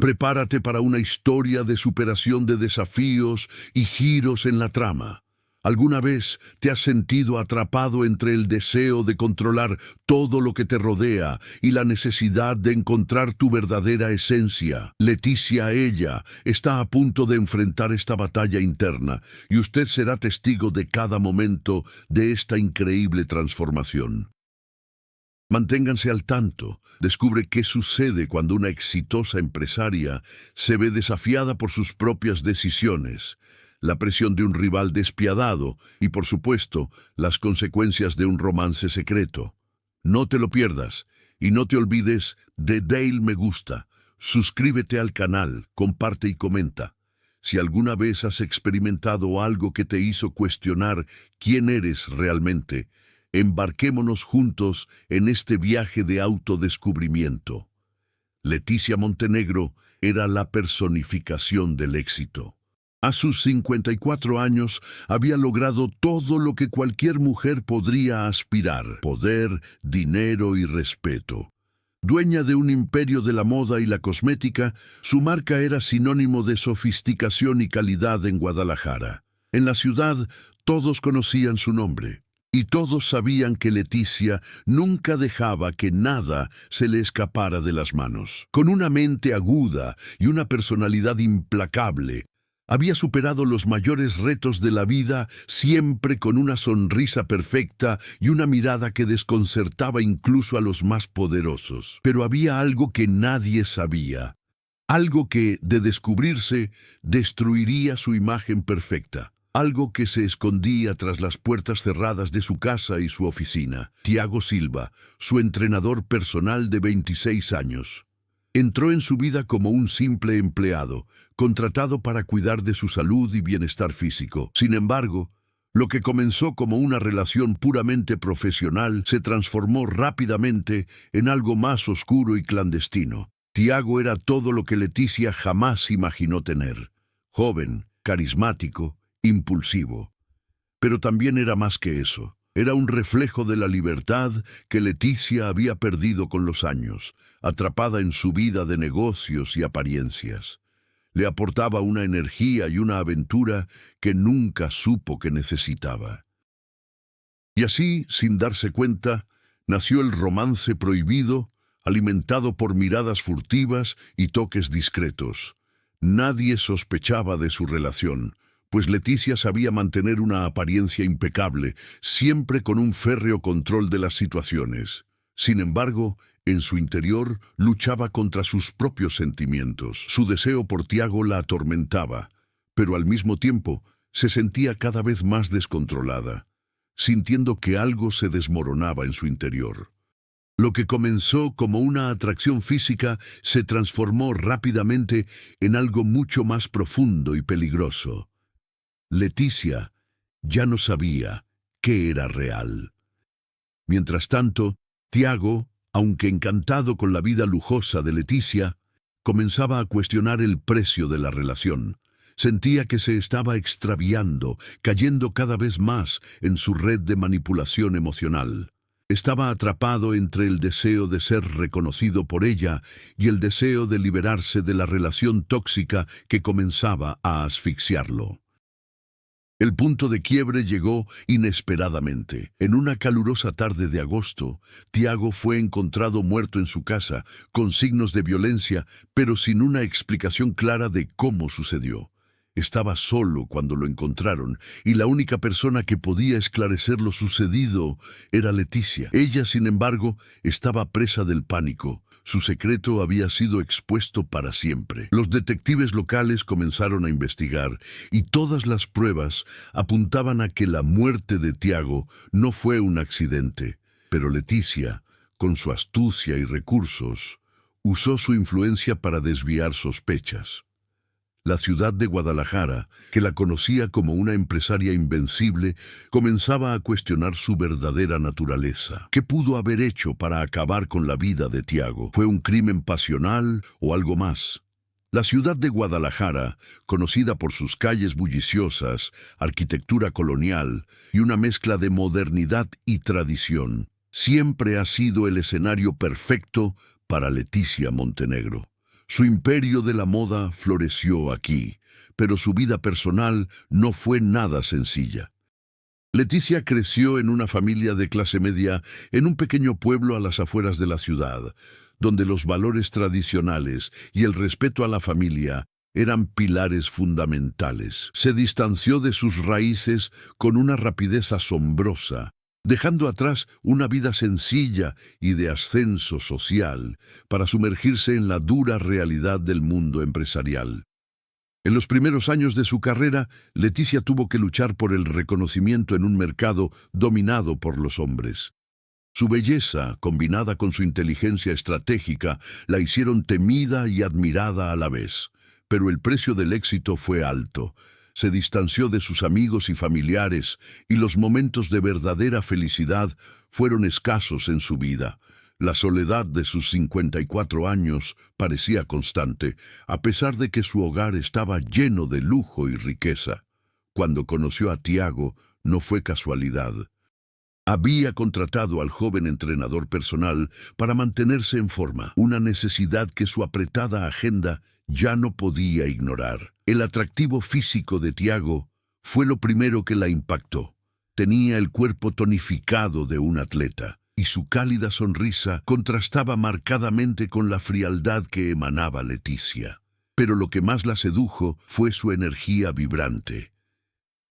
Prepárate para una historia de superación de desafíos y giros en la trama. ¿Alguna vez te has sentido atrapado entre el deseo de controlar todo lo que te rodea y la necesidad de encontrar tu verdadera esencia? Leticia, ella, está a punto de enfrentar esta batalla interna y usted será testigo de cada momento de esta increíble transformación. Manténganse al tanto. Descubre qué sucede cuando una exitosa empresaria se ve desafiada por sus propias decisiones, la presión de un rival despiadado y, por supuesto, las consecuencias de un romance secreto. No te lo pierdas y no te olvides de Dale me gusta. Suscríbete al canal, comparte y comenta. Si alguna vez has experimentado algo que te hizo cuestionar quién eres realmente, embarquémonos juntos en este viaje de autodescubrimiento. Leticia Montenegro era la personificación del éxito. A sus 54 años había logrado todo lo que cualquier mujer podría aspirar: poder, dinero y respeto. Dueña de un imperio de la moda y la cosmética, su marca era sinónimo de sofisticación y calidad en Guadalajara. En la ciudad, todos conocían su nombre. Y todos sabían que Leticia nunca dejaba que nada se le escapara de las manos. Con una mente aguda y una personalidad implacable, había superado los mayores retos de la vida, siempre con una sonrisa perfecta y una mirada que desconcertaba incluso a los más poderosos. Pero había algo que nadie sabía, algo que, de descubrirse, destruiría su imagen perfecta. Algo que se escondía tras las puertas cerradas de su casa y su oficina. Thiago Silva, su entrenador personal de 26 años. Entró en su vida como un simple empleado, contratado para cuidar de su salud y bienestar físico. Sin embargo, lo que comenzó como una relación puramente profesional se transformó rápidamente en algo más oscuro y clandestino. Thiago era todo lo que Leticia jamás imaginó tener. Joven, carismático, impulsivo. Pero también era más que eso. Era un reflejo de la libertad que Leticia había perdido con los años, atrapada en su vida de negocios y apariencias. Le aportaba una energía y una aventura que nunca supo que necesitaba. Y así, sin darse cuenta, nació el romance prohibido, alimentado por miradas furtivas y toques discretos. Nadie sospechaba de su relación, pues Leticia sabía mantener una apariencia impecable, siempre con un férreo control de las situaciones. Sin embargo, en su interior luchaba contra sus propios sentimientos. Su deseo por Thiago la atormentaba, pero al mismo tiempo se sentía cada vez más descontrolada, sintiendo que algo se desmoronaba en su interior. Lo que comenzó como una atracción física se transformó rápidamente en algo mucho más profundo y peligroso. Leticia ya no sabía qué era real. Mientras tanto, Thiago, aunque encantado con la vida lujosa de Leticia, comenzaba a cuestionar el precio de la relación. Sentía que se estaba extraviando, cayendo cada vez más en su red de manipulación emocional. Estaba atrapado entre el deseo de ser reconocido por ella y el deseo de liberarse de la relación tóxica que comenzaba a asfixiarlo. El punto de quiebre llegó inesperadamente. En una calurosa tarde de agosto, Thiago fue encontrado muerto en su casa, con signos de violencia, pero sin una explicación clara de cómo sucedió. Estaba solo cuando lo encontraron, y la única persona que podía esclarecer lo sucedido era Leticia. Ella, sin embargo, estaba presa del pánico. Su secreto había sido expuesto para siempre. Los detectives locales comenzaron a investigar, y todas las pruebas apuntaban a que la muerte de Thiago no fue un accidente. Pero Leticia, con su astucia y recursos, usó su influencia para desviar sospechas. La ciudad de Guadalajara, que la conocía como una empresaria invencible, comenzaba a cuestionar su verdadera naturaleza. ¿Qué pudo haber hecho para acabar con la vida de Thiago? ¿Fue un crimen pasional o algo más? La ciudad de Guadalajara, conocida por sus calles bulliciosas, arquitectura colonial y una mezcla de modernidad y tradición, siempre ha sido el escenario perfecto para Leticia Montenegro. Su imperio de la moda floreció aquí, pero su vida personal no fue nada sencilla. Leticia creció en una familia de clase media en un pequeño pueblo a las afueras de la ciudad, donde los valores tradicionales y el respeto a la familia eran pilares fundamentales. Se distanció de sus raíces con una rapidez asombrosa, dejando atrás una vida sencilla y de ascenso social para sumergirse en la dura realidad del mundo empresarial. En los primeros años de su carrera, Leticia tuvo que luchar por el reconocimiento en un mercado dominado por los hombres. Su belleza, combinada con su inteligencia estratégica, la hicieron temida y admirada a la vez. Pero el precio del éxito fue alto. Se distanció de sus amigos y familiares, y los momentos de verdadera felicidad fueron escasos en su vida. La soledad de sus 54 años parecía constante, a pesar de que su hogar estaba lleno de lujo y riqueza. Cuando conoció a Tiago, no fue casualidad. Había contratado al joven entrenador personal para mantenerse en forma, una necesidad que su apretada agenda ya no podía ignorar. El atractivo físico de Tiago fue lo primero que la impactó. Tenía el cuerpo tonificado de un atleta, y su cálida sonrisa contrastaba marcadamente con la frialdad que emanaba Leticia. Pero lo que más la sedujo fue su energía vibrante.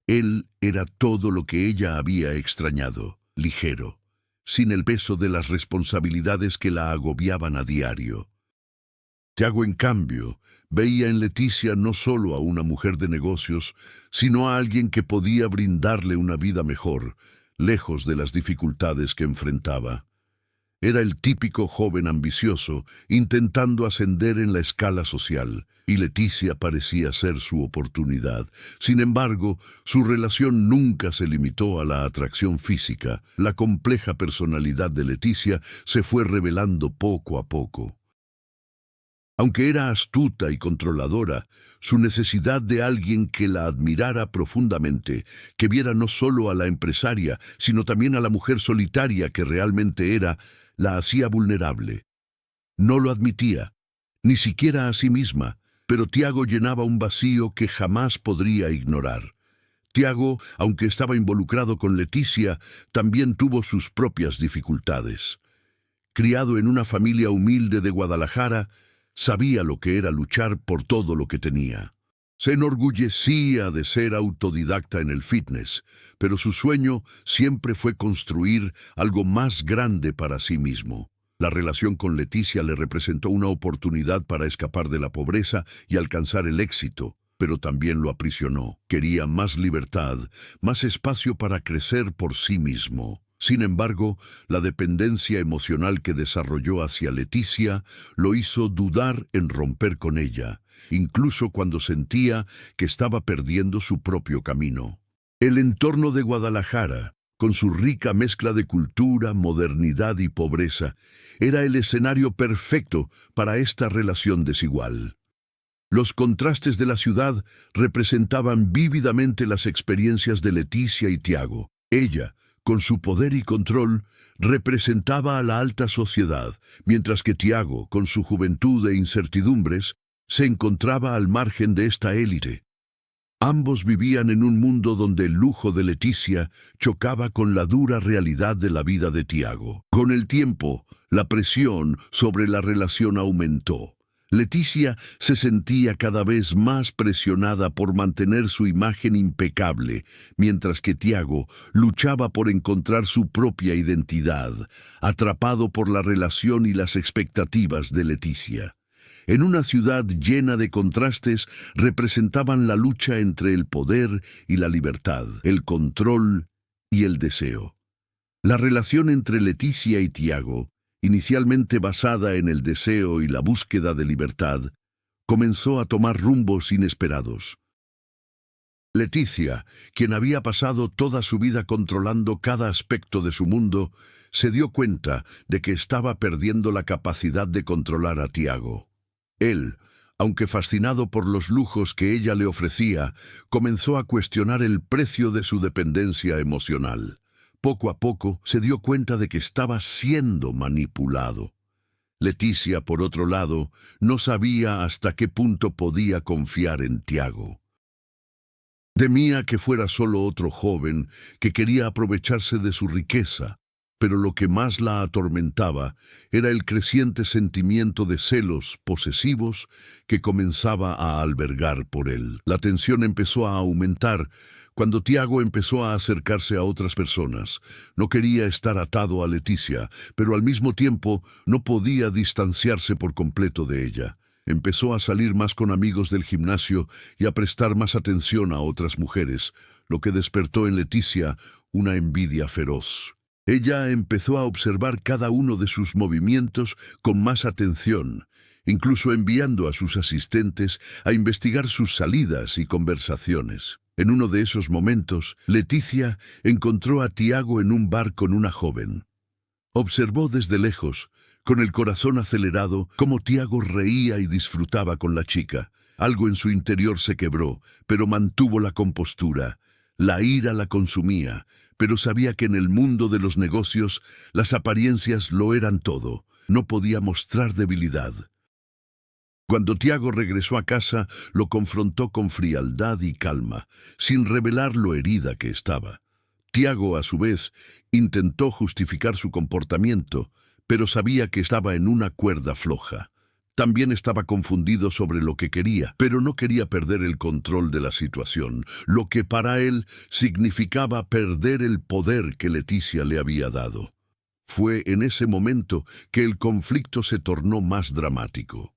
Él era todo lo que ella había extrañado, ligero, sin el peso de las responsabilidades que la agobiaban a diario. Tiago, en cambio, veía en Leticia no solo a una mujer de negocios, sino a alguien que podía brindarle una vida mejor, lejos de las dificultades que enfrentaba. Era el típico joven ambicioso, intentando ascender en la escala social, y Leticia parecía ser su oportunidad. Sin embargo, su relación nunca se limitó a la atracción física. La compleja personalidad de Leticia se fue revelando poco a poco. Aunque era astuta y controladora, su necesidad de alguien que la admirara profundamente, que viera no solo a la empresaria, sino también a la mujer solitaria que realmente era, la hacía vulnerable. No lo admitía, ni siquiera a sí misma, pero Tiago llenaba un vacío que jamás podría ignorar. Tiago, aunque estaba involucrado con Leticia, también tuvo sus propias dificultades. Criado en una familia humilde de Guadalajara, sabía lo que era luchar por todo lo que tenía. Se enorgullecía de ser autodidacta en el fitness, pero su sueño siempre fue construir algo más grande para sí mismo. La relación con Leticia le representó una oportunidad para escapar de la pobreza y alcanzar el éxito, pero también lo aprisionó. Quería más libertad, más espacio para crecer por sí mismo. Sin embargo, la dependencia emocional que desarrolló hacia Leticia lo hizo dudar en romper con ella, incluso cuando sentía que estaba perdiendo su propio camino. El entorno de Guadalajara, con su rica mezcla de cultura, modernidad y pobreza, era el escenario perfecto para esta relación desigual. Los contrastes de la ciudad representaban vívidamente las experiencias de Leticia y Tiago. Ella, con su poder y control, representaba a la alta sociedad, mientras que Tiago, con su juventud e incertidumbres, se encontraba al margen de esta élite. Ambos vivían en un mundo donde el lujo de Leticia chocaba con la dura realidad de la vida de Tiago. Con el tiempo, la presión sobre la relación aumentó. Leticia se sentía cada vez más presionada por mantener su imagen impecable, mientras que Tiago luchaba por encontrar su propia identidad, atrapado por la relación y las expectativas de Leticia. En una ciudad llena de contrastes, representaban la lucha entre el poder y la libertad, el control y el deseo. La relación entre Leticia y Tiago, inicialmente basada en el deseo y la búsqueda de libertad, comenzó a tomar rumbos inesperados. Leticia, quien había pasado toda su vida controlando cada aspecto de su mundo, se dio cuenta de que estaba perdiendo la capacidad de controlar a Tiago. Él, aunque fascinado por los lujos que ella le ofrecía, comenzó a cuestionar el precio de su dependencia emocional. Poco a poco se dio cuenta de que estaba siendo manipulado. Leticia, por otro lado, no sabía hasta qué punto podía confiar en Tiago. Temía que fuera solo otro joven que quería aprovecharse de su riqueza, pero lo que más la atormentaba era el creciente sentimiento de celos posesivos que comenzaba a albergar por él. La tensión empezó a aumentar cuando Tiago empezó a acercarse a otras personas. No quería estar atado a Leticia, pero al mismo tiempo no podía distanciarse por completo de ella. Empezó a salir más con amigos del gimnasio y a prestar más atención a otras mujeres, lo que despertó en Leticia una envidia feroz. Ella empezó a observar cada uno de sus movimientos con más atención, incluso enviando a sus asistentes a investigar sus salidas y conversaciones. En uno de esos momentos, Leticia encontró a Tiago en un bar con una joven. Observó desde lejos, con el corazón acelerado, cómo Tiago reía y disfrutaba con la chica. Algo en su interior se quebró, pero mantuvo la compostura. La ira la consumía, pero sabía que en el mundo de los negocios las apariencias lo eran todo. No podía mostrar debilidad. Cuando Tiago regresó a casa, lo confrontó con frialdad y calma, sin revelar lo herida que estaba. Tiago, a su vez, intentó justificar su comportamiento, pero sabía que estaba en una cuerda floja. También estaba confundido sobre lo que quería, pero no quería perder el control de la situación, lo que para él significaba perder el poder que Leticia le había dado. Fue en ese momento que el conflicto se tornó más dramático.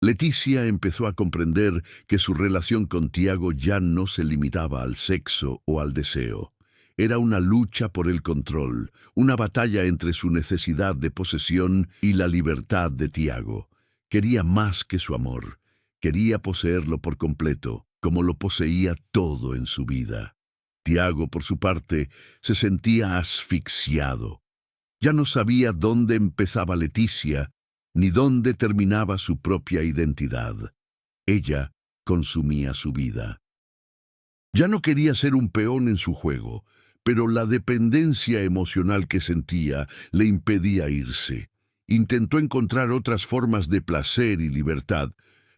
Leticia empezó a comprender que su relación con Tiago ya no se limitaba al sexo o al deseo. Era una lucha por el control, una batalla entre su necesidad de posesión y la libertad de Tiago. Quería más que su amor, quería poseerlo por completo, como lo poseía todo en su vida. Tiago, por su parte, se sentía asfixiado. Ya no sabía dónde empezaba Leticia, ni dónde terminaba su propia identidad. Ella consumía su vida. Ya no quería ser un peón en su juego, pero la dependencia emocional que sentía le impedía irse. Intentó encontrar otras formas de placer y libertad,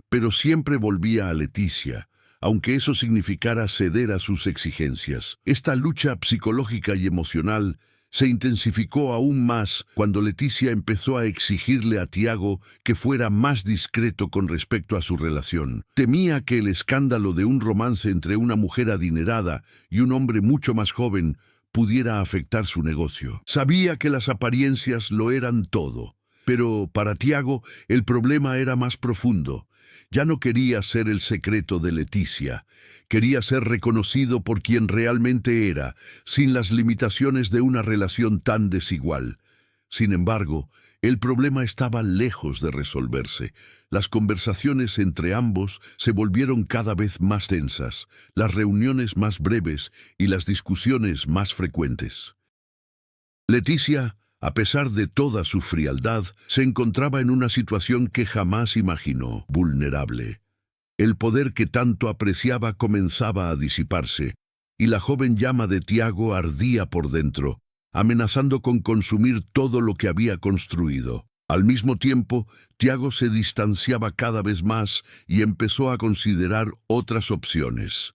pero siempre volvía a Leticia, aunque eso significara ceder a sus exigencias. Esta lucha psicológica y emocional se intensificó aún más cuando Leticia empezó a exigirle a Tiago que fuera más discreto con respecto a su relación. Temía que el escándalo de un romance entre una mujer adinerada y un hombre mucho más joven pudiera afectar su negocio. Sabía que las apariencias lo eran todo, pero para Tiago el problema era más profundo. Ya no quería ser el secreto de Leticia, quería ser reconocido por quien realmente era, sin las limitaciones de una relación tan desigual. Sin embargo, el problema estaba lejos de resolverse. Las conversaciones entre ambos se volvieron cada vez más tensas, las reuniones más breves y las discusiones más frecuentes. Leticia, a pesar de toda su frialdad, se encontraba en una situación que jamás imaginó, vulnerable. El poder que tanto apreciaba comenzaba a disiparse, y la joven llama de Tiago ardía por dentro, amenazando con consumir todo lo que había construido. Al mismo tiempo, Tiago se distanciaba cada vez más y empezó a considerar otras opciones.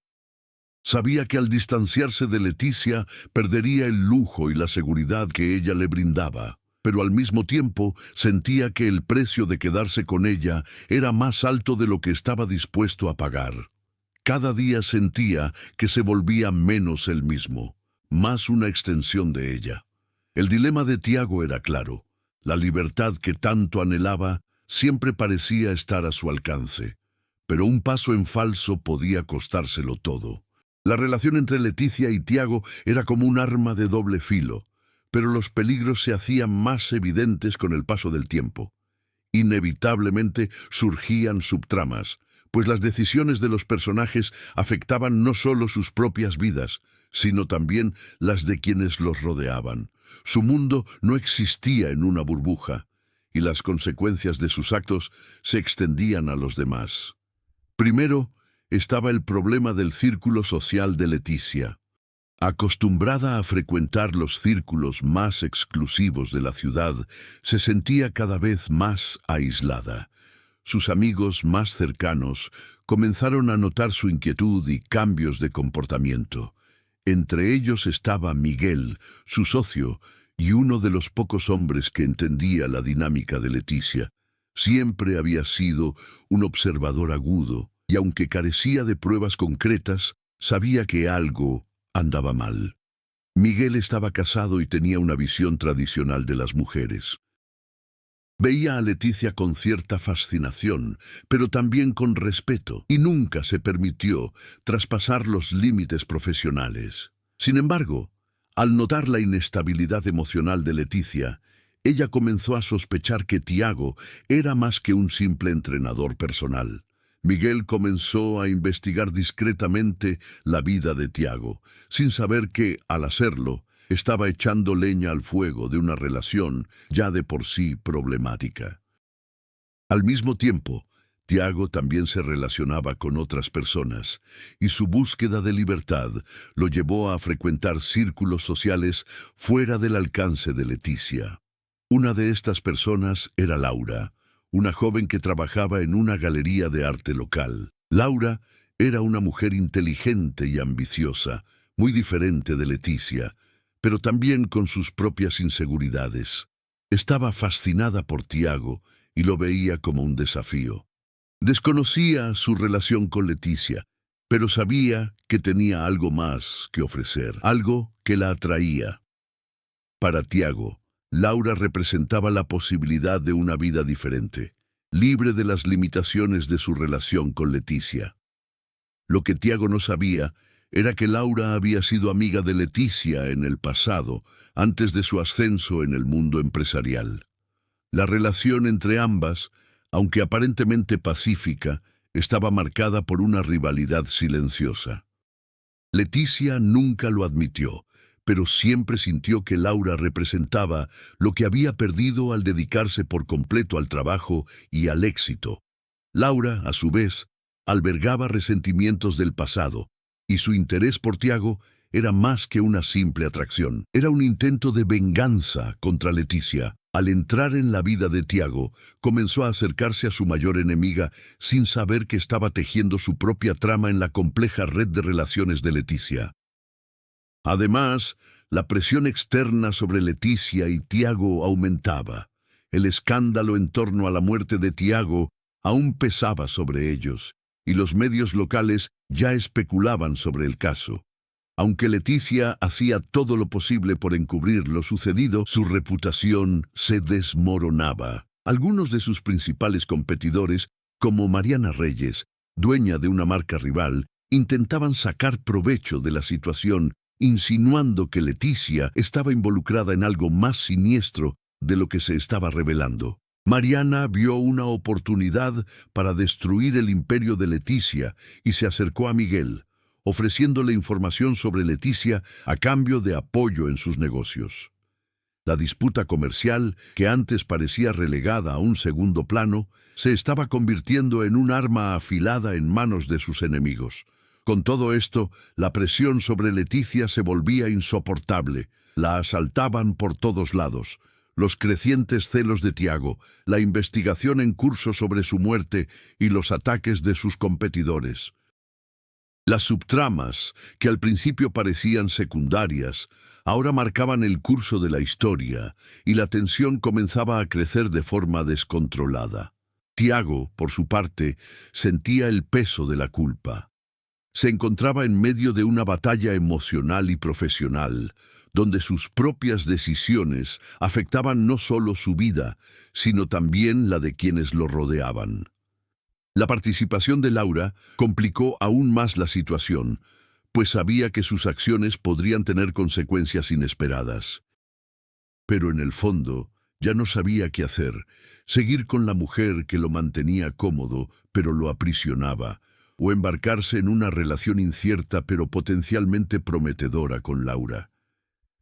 Sabía que al distanciarse de Leticia perdería el lujo y la seguridad que ella le brindaba, pero al mismo tiempo sentía que el precio de quedarse con ella era más alto de lo que estaba dispuesto a pagar. Cada día sentía que se volvía menos él mismo, más una extensión de ella. El dilema de Tiago era claro. La libertad que tanto anhelaba siempre parecía estar a su alcance, pero un paso en falso podía costárselo todo. La relación entre Leticia y Tiago era como un arma de doble filo, pero los peligros se hacían más evidentes con el paso del tiempo. Inevitablemente surgían subtramas, pues las decisiones de los personajes afectaban no solo sus propias vidas, sino también las de quienes los rodeaban. Su mundo no existía en una burbuja, y las consecuencias de sus actos se extendían a los demás. Primero, estaba el problema del círculo social de Leticia. Acostumbrada a frecuentar los círculos más exclusivos de la ciudad, se sentía cada vez más aislada. Sus amigos más cercanos comenzaron a notar su inquietud y cambios de comportamiento. Entre ellos estaba Miguel, su socio, y uno de los pocos hombres que entendía la dinámica de Leticia. Siempre había sido un observador agudo, y aunque carecía de pruebas concretas, sabía que algo andaba mal. Miguel estaba casado y tenía una visión tradicional de las mujeres. Veía a Leticia con cierta fascinación, pero también con respeto, y nunca se permitió traspasar los límites profesionales. Sin embargo, al notar la inestabilidad emocional de Leticia, ella comenzó a sospechar que Tiago era más que un simple entrenador personal. Miguel comenzó a investigar discretamente la vida de Tiago, sin saber que, al hacerlo, estaba echando leña al fuego de una relación ya de por sí problemática. Al mismo tiempo, Tiago también se relacionaba con otras personas, y su búsqueda de libertad lo llevó a frecuentar círculos sociales fuera del alcance de Leticia. Una de estas personas era Laura, una joven que trabajaba en una galería de arte local. Laura era una mujer inteligente y ambiciosa, muy diferente de Leticia, pero también con sus propias inseguridades. Estaba fascinada por Tiago y lo veía como un desafío. Desconocía su relación con Leticia, pero sabía que tenía algo más que ofrecer, algo que la atraía. Para Tiago, Laura representaba la posibilidad de una vida diferente, libre de las limitaciones de su relación con Leticia. Lo que Tiago no sabía era que Laura había sido amiga de Leticia en el pasado, antes de su ascenso en el mundo empresarial. La relación entre ambas, aunque aparentemente pacífica, estaba marcada por una rivalidad silenciosa. Leticia nunca lo admitió, pero siempre sintió que Laura representaba lo que había perdido al dedicarse por completo al trabajo y al éxito. Laura, a su vez, albergaba resentimientos del pasado, y su interés por Tiago era más que una simple atracción. Era un intento de venganza contra Leticia. Al entrar en la vida de Tiago, comenzó a acercarse a su mayor enemiga sin saber que estaba tejiendo su propia trama en la compleja red de relaciones de Leticia. Además, la presión externa sobre Leticia y Tiago aumentaba. El escándalo en torno a la muerte de Tiago aún pesaba sobre ellos, y los medios locales ya especulaban sobre el caso. Aunque Leticia hacía todo lo posible por encubrir lo sucedido, su reputación se desmoronaba. Algunos de sus principales competidores, como Mariana Reyes, dueña de una marca rival, intentaban sacar provecho de la situación, insinuando que Leticia estaba involucrada en algo más siniestro de lo que se estaba revelando. Mariana vio una oportunidad para destruir el imperio de Leticia y se acercó a Miguel, ofreciéndole información sobre Leticia a cambio de apoyo en sus negocios. La disputa comercial, que antes parecía relegada a un segundo plano, se estaba convirtiendo en un arma afilada en manos de sus enemigos. Con todo esto, la presión sobre Leticia se volvía insoportable. La asaltaban por todos lados. Los crecientes celos de Tiago, la investigación en curso sobre su muerte y los ataques de sus competidores. Las subtramas, que al principio parecían secundarias, ahora marcaban el curso de la historia, y la tensión comenzaba a crecer de forma descontrolada. Tiago, por su parte, sentía el peso de la culpa. Se encontraba en medio de una batalla emocional y profesional, donde sus propias decisiones afectaban no solo su vida, sino también la de quienes lo rodeaban. La participación de Laura complicó aún más la situación, pues sabía que sus acciones podrían tener consecuencias inesperadas. Pero en el fondo, ya no sabía qué hacer: seguir con la mujer que lo mantenía cómodo, pero lo aprisionaba, o embarcarse en una relación incierta pero potencialmente prometedora con Laura.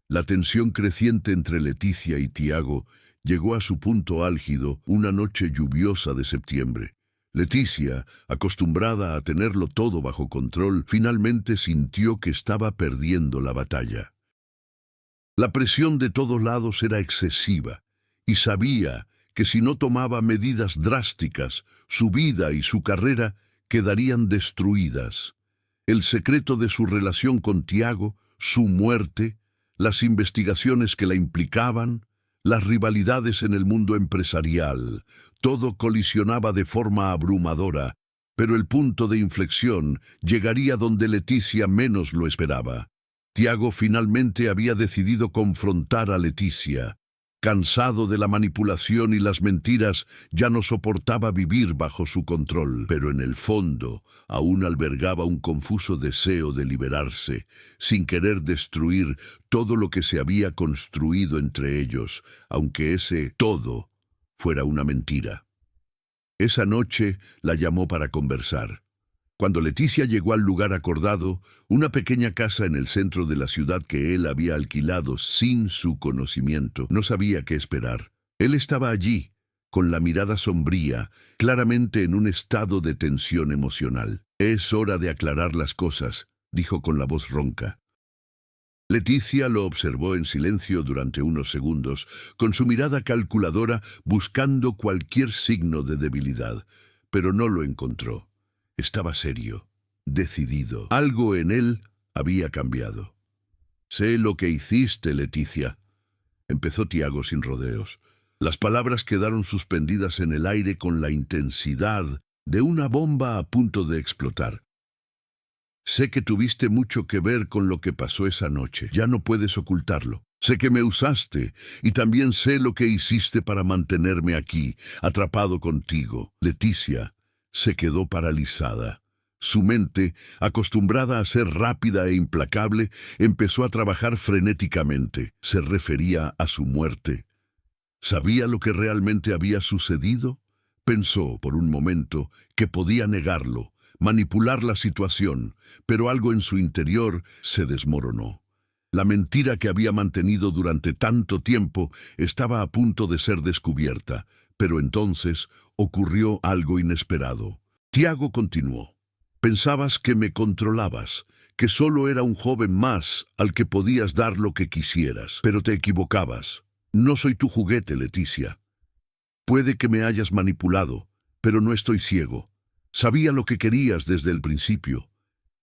La tensión creciente entre Leticia y Tiago llegó a su punto álgido una noche lluviosa de septiembre. Leticia, acostumbrada a tenerlo todo bajo control, finalmente sintió que estaba perdiendo la batalla. La presión de todos lados era excesiva, y sabía que si no tomaba medidas drásticas, su vida y su carrera quedarían destruidas. El secreto de su relación con Tiago, su muerte, las investigaciones que la implicaban, las rivalidades en el mundo empresarial, todo colisionaba de forma abrumadora, pero el punto de inflexión llegaría donde Leticia menos lo esperaba. Tiago finalmente había decidido confrontar a Leticia. Cansado de la manipulación y las mentiras, ya no soportaba vivir bajo su control, pero en el fondo aún albergaba un confuso deseo de liberarse, sin querer destruir todo lo que se había construido entre ellos, aunque ese todo fuera una mentira. Esa noche la llamó para conversar. Cuando Leticia llegó al lugar acordado, una pequeña casa en el centro de la ciudad que él había alquilado sin su conocimiento, no sabía qué esperar. Él estaba allí, con la mirada sombría, claramente en un estado de tensión emocional. «Es hora de aclarar las cosas», dijo con la voz ronca. Leticia lo observó en silencio durante unos segundos, con su mirada calculadora buscando cualquier signo de debilidad, pero no lo encontró. Estaba serio, decidido. Algo en él había cambiado. «Sé lo que hiciste, Leticia», empezó Tiago sin rodeos. Las palabras quedaron suspendidas en el aire con la intensidad de una bomba a punto de explotar. «Sé que tuviste mucho que ver con lo que pasó esa noche. Ya no puedes ocultarlo. Sé que me usaste y también sé lo que hiciste para mantenerme aquí, atrapado contigo». Leticia se quedó paralizada. Su mente, acostumbrada a ser rápida e implacable, empezó a trabajar frenéticamente. ¿Se refería a su muerte? ¿Sabía lo que realmente había sucedido? Pensó por un momento que podía negarlo, manipular la situación, pero algo en su interior se desmoronó. La mentira que había mantenido durante tanto tiempo estaba a punto de ser descubierta, pero entonces ocurrió algo inesperado. Tiago continuó. «Pensabas que me controlabas, que solo era un joven más al que podías dar lo que quisieras, pero te equivocabas. No soy tu juguete, Leticia. Puede que me hayas manipulado, pero no estoy ciego. Sabía lo que querías desde el principio,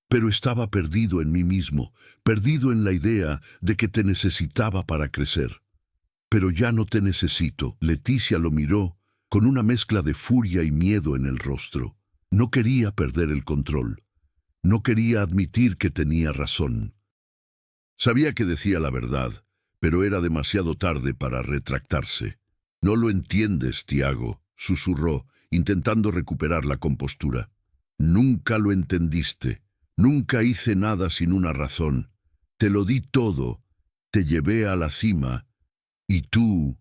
pero estaba perdido en mí mismo, perdido en la idea de que te necesitaba para crecer. Pero ya no te necesito». Leticia lo miró con una mezcla de furia y miedo en el rostro. No quería perder el control. No quería admitir que tenía razón. Sabía que decía la verdad, pero era demasiado tarde para retractarse. «No lo entiendes, Tiago», susurró, intentando recuperar la compostura. «Nunca lo entendiste. Nunca hice nada sin una razón. Te lo di todo. Te llevé a la cima. Y tú...»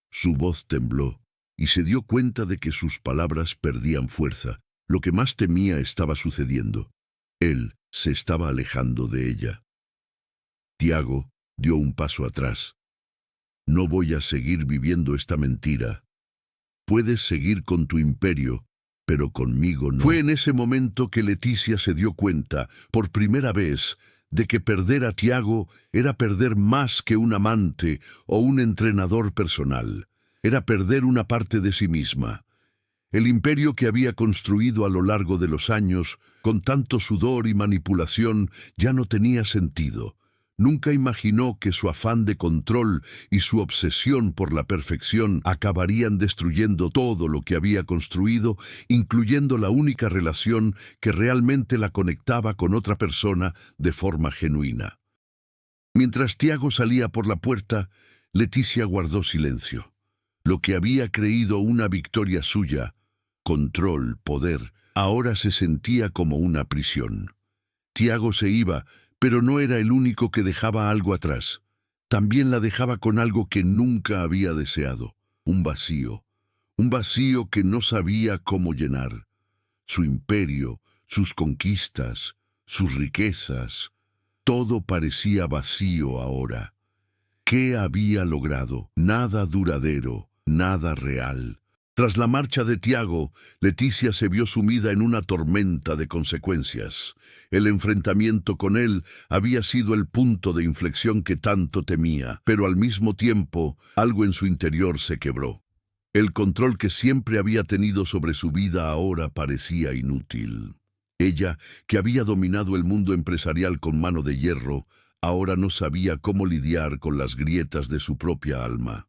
Su voz tembló, y se dio cuenta de que sus palabras perdían fuerza. Lo que más temía estaba sucediendo. Él se estaba alejando de ella. Tiago dio un paso atrás. «No voy a seguir viviendo esta mentira. Puedes seguir con tu imperio, pero conmigo no». Fue en ese momento que Leticia se dio cuenta, por primera vez, de que perder a Tiago era perder más que un amante o un entrenador personal. Era perder una parte de sí misma. El imperio que había construido a lo largo de los años, con tanto sudor y manipulación, ya no tenía sentido. Nunca imaginó que su afán de control y su obsesión por la perfección acabarían destruyendo todo lo que había construido, incluyendo la única relación que realmente la conectaba con otra persona de forma genuina. Mientras Tiago salía por la puerta, Leticia guardó silencio. Lo que había creído una victoria suya, control, poder, ahora se sentía como una prisión. Tiago se iba, pero no era el único que dejaba algo atrás. También la dejaba con algo que nunca había deseado, un vacío que no sabía cómo llenar. Su imperio, sus conquistas, sus riquezas, todo parecía vacío ahora. ¿Qué había logrado? Nada duradero, nada real. Tras la marcha de Tiago, Leticia se vio sumida en una tormenta de consecuencias. El enfrentamiento con él había sido el punto de inflexión que tanto temía, pero al mismo tiempo algo en su interior se quebró. El control que siempre había tenido sobre su vida ahora parecía inútil. Ella, que había dominado el mundo empresarial con mano de hierro, ahora no sabía cómo lidiar con las grietas de su propia alma.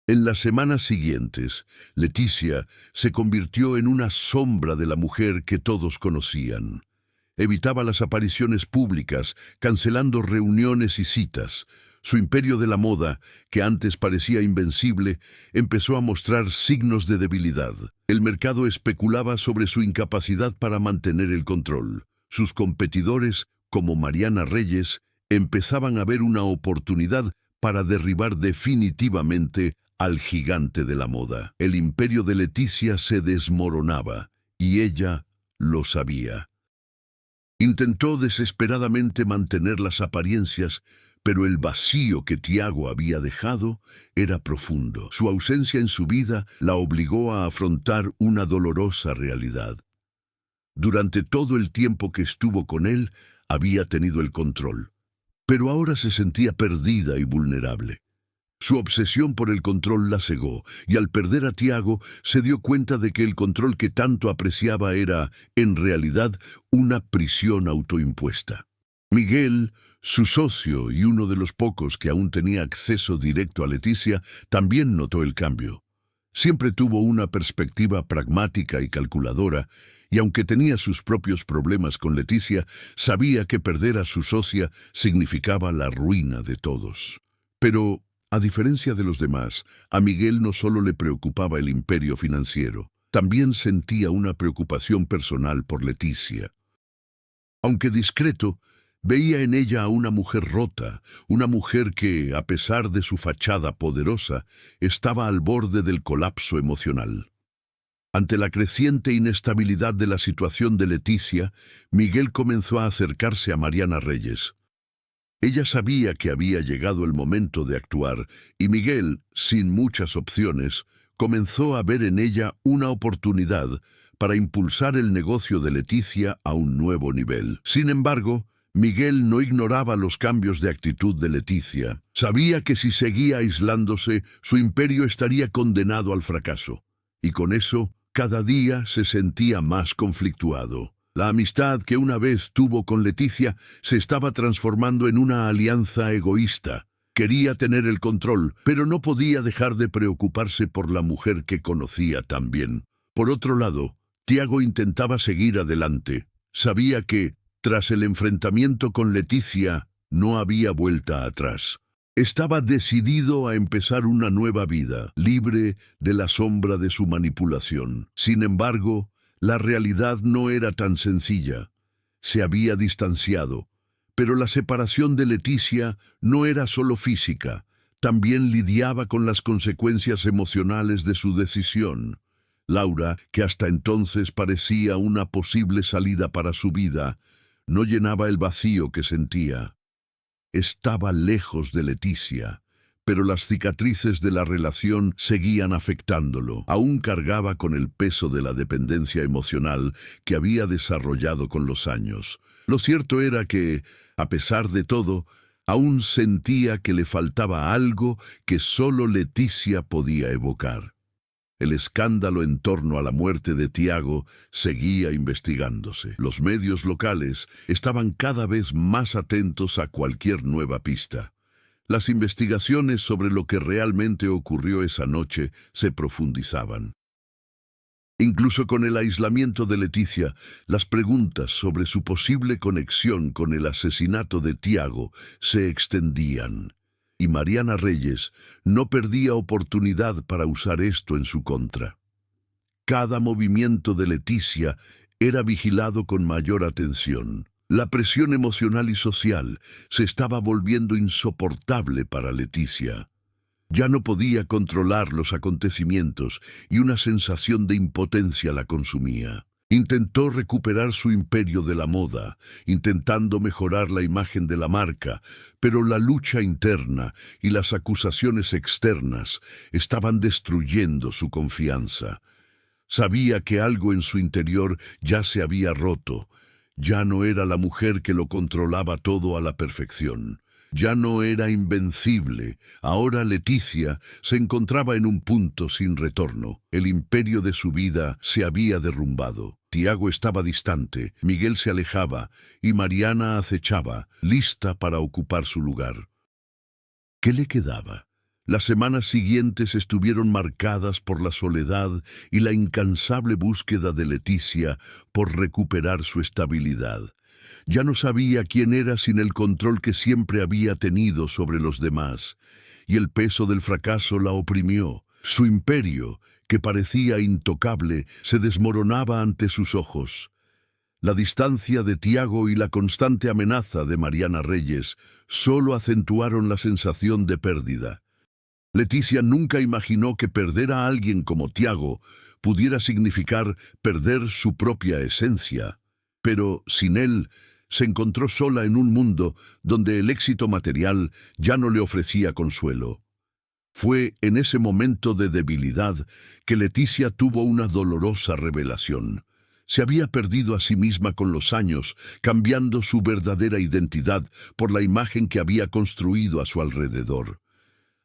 En las semanas siguientes, Leticia se convirtió en una sombra de la mujer que todos conocían. Evitaba las apariciones públicas, cancelando reuniones y citas. Su imperio de la moda, que antes parecía invencible, empezó a mostrar signos de debilidad. El mercado especulaba sobre su incapacidad para mantener el control. Sus competidores, como Mariana Reyes, empezaban a ver una oportunidad para derribar definitivamente al gigante de la moda. El imperio de Leticia se desmoronaba, y ella lo sabía. Intentó desesperadamente mantener las apariencias, pero el vacío que Tiago había dejado era profundo. Su ausencia en su vida la obligó a afrontar una dolorosa realidad. Durante todo el tiempo que estuvo con él, había tenido el control, pero ahora se sentía perdida y vulnerable. Su obsesión por el control la cegó, y al perder a Tiago se dio cuenta de que el control que tanto apreciaba era, en realidad, una prisión autoimpuesta. Miguel, su socio y uno de los pocos que aún tenía acceso directo a Leticia, también notó el cambio. Siempre tuvo una perspectiva pragmática y calculadora, y aunque tenía sus propios problemas con Leticia, sabía que perder a su socia significaba la ruina de todos. Pero, a diferencia de los demás, a Miguel no solo le preocupaba el imperio financiero, también sentía una preocupación personal por Leticia. Aunque discreto, veía en ella a una mujer rota, una mujer que, a pesar de su fachada poderosa, estaba al borde del colapso emocional. Ante la creciente inestabilidad de la situación de Leticia, Miguel comenzó a acercarse a Mariana Reyes. Ella sabía que había llegado el momento de actuar, y Miguel, sin muchas opciones, comenzó a ver en ella una oportunidad para impulsar el negocio de Leticia a un nuevo nivel. Sin embargo, Miguel no ignoraba los cambios de actitud de Leticia. Sabía que si seguía aislándose, su imperio estaría condenado al fracaso. Y con eso, cada día se sentía más conflictuado. La amistad que una vez tuvo con Leticia se estaba transformando en una alianza egoísta. Quería tener el control, pero no podía dejar de preocuparse por la mujer que conocía tan bien. Por otro lado, Tiago intentaba seguir adelante. Sabía que, tras el enfrentamiento con Leticia, no había vuelta atrás. Estaba decidido a empezar una nueva vida, libre de la sombra de su manipulación. Sin embargo, la realidad no era tan sencilla. Se había distanciado, pero la separación de Leticia no era solo física, también lidiaba con las consecuencias emocionales de su decisión. Laura, que hasta entonces parecía una posible salida para su vida, no llenaba el vacío que sentía. Estaba lejos de Leticia, pero las cicatrices de la relación seguían afectándolo. Aún cargaba con el peso de la dependencia emocional que había desarrollado con los años. Lo cierto era que, a pesar de todo, aún sentía que le faltaba algo que solo Leticia podía evocar. El escándalo en torno a la muerte de Tiago seguía investigándose. Los medios locales estaban cada vez más atentos a cualquier nueva pista. Las investigaciones sobre lo que realmente ocurrió esa noche se profundizaban. Incluso con el aislamiento de Leticia, las preguntas sobre su posible conexión con el asesinato de Tiago se extendían, y Mariana Reyes no perdía oportunidad para usar esto en su contra. Cada movimiento de Leticia era vigilado con mayor atención. La presión emocional y social se estaba volviendo insoportable para Leticia. Ya no podía controlar los acontecimientos y una sensación de impotencia la consumía. Intentó recuperar su imperio de la moda, intentando mejorar la imagen de la marca, pero la lucha interna y las acusaciones externas estaban destruyendo su confianza. Sabía que algo en su interior ya se había roto. Ya no era la mujer que lo controlaba todo a la perfección. Ya no era invencible. Ahora Leticia se encontraba en un punto sin retorno. El imperio de su vida se había derrumbado. Tiago estaba distante, Miguel se alejaba y Mariana acechaba, lista para ocupar su lugar. ¿Qué le quedaba? Las semanas siguientes estuvieron marcadas por la soledad y la incansable búsqueda de Leticia por recuperar su estabilidad. Ya no sabía quién era sin el control que siempre había tenido sobre los demás, y el peso del fracaso la oprimió. Su imperio, que parecía intocable, se desmoronaba ante sus ojos. La distancia de Tiago y la constante amenaza de Mariana Reyes solo acentuaron la sensación de pérdida. Leticia nunca imaginó que perder a alguien como Tiago pudiera significar perder su propia esencia. Pero, sin él, se encontró sola en un mundo donde el éxito material ya no le ofrecía consuelo. Fue en ese momento de debilidad que Leticia tuvo una dolorosa revelación. Se había perdido a sí misma con los años, cambiando su verdadera identidad por la imagen que había construido a su alrededor.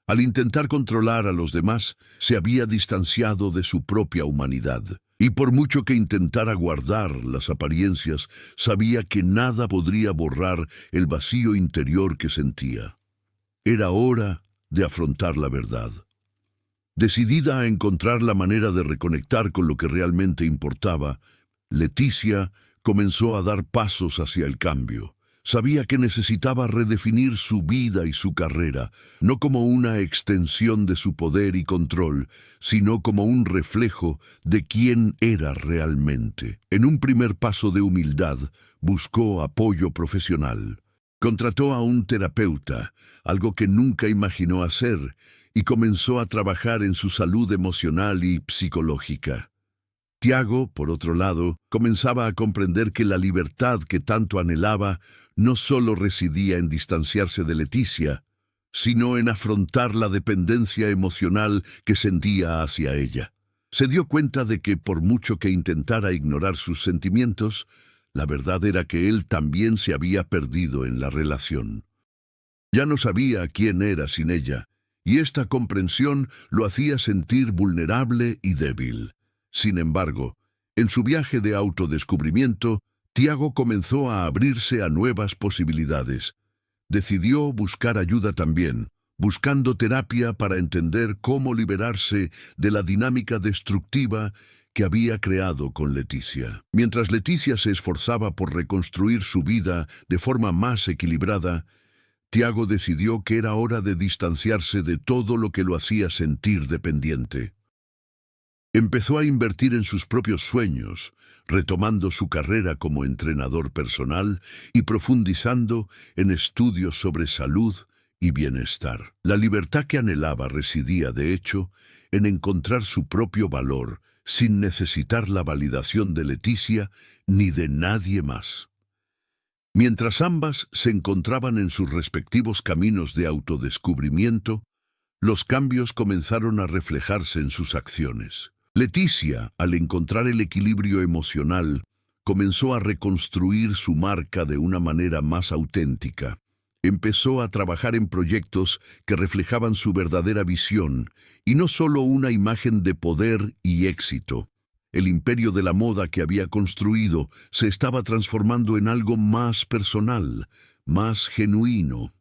Al intentar controlar a los demás, se había distanciado de su propia humanidad. Y por mucho que intentara guardar las apariencias, sabía que nada podría borrar el vacío interior que sentía. Era hora de afrontar la verdad. Decidida a encontrar la manera de reconectar con lo que realmente importaba, Leticia comenzó a dar pasos hacia el cambio. Sabía que necesitaba redefinir su vida y su carrera, no como una extensión de su poder y control, sino como un reflejo de quién era realmente. En un primer paso de humildad, buscó apoyo profesional. Contrató a un terapeuta, algo que nunca imaginó hacer, y comenzó a trabajar en su salud emocional y psicológica. Tiago, por otro lado, comenzaba a comprender que la libertad que tanto anhelaba no solo residía en distanciarse de Leticia, sino en afrontar la dependencia emocional que sentía hacia ella. Se dio cuenta de que, por mucho que intentara ignorar sus sentimientos, la verdad era que él también se había perdido en la relación. Ya no sabía quién era sin ella, y esta comprensión lo hacía sentir vulnerable y débil. Sin embargo, en su viaje de autodescubrimiento, Tiago comenzó a abrirse a nuevas posibilidades. Decidió buscar ayuda también, buscando terapia para entender cómo liberarse de la dinámica destructiva que había creado con Leticia. Mientras Leticia se esforzaba por reconstruir su vida de forma más equilibrada, Tiago decidió que era hora de distanciarse de todo lo que lo hacía sentir dependiente. Empezó a invertir en sus propios sueños, retomando su carrera como entrenador personal y profundizando en estudios sobre salud y bienestar. La libertad que anhelaba residía, de hecho, en encontrar su propio valor, sin necesitar la validación de Leticia ni de nadie más. Mientras ambas se encontraban en sus respectivos caminos de autodescubrimiento, los cambios comenzaron a reflejarse en sus acciones. Leticia, al encontrar el equilibrio emocional, comenzó a reconstruir su marca de una manera más auténtica. Empezó a trabajar en proyectos que reflejaban su verdadera visión, y no solo una imagen de poder y éxito. El imperio de la moda que había construido se estaba transformando en algo más personal, más genuino.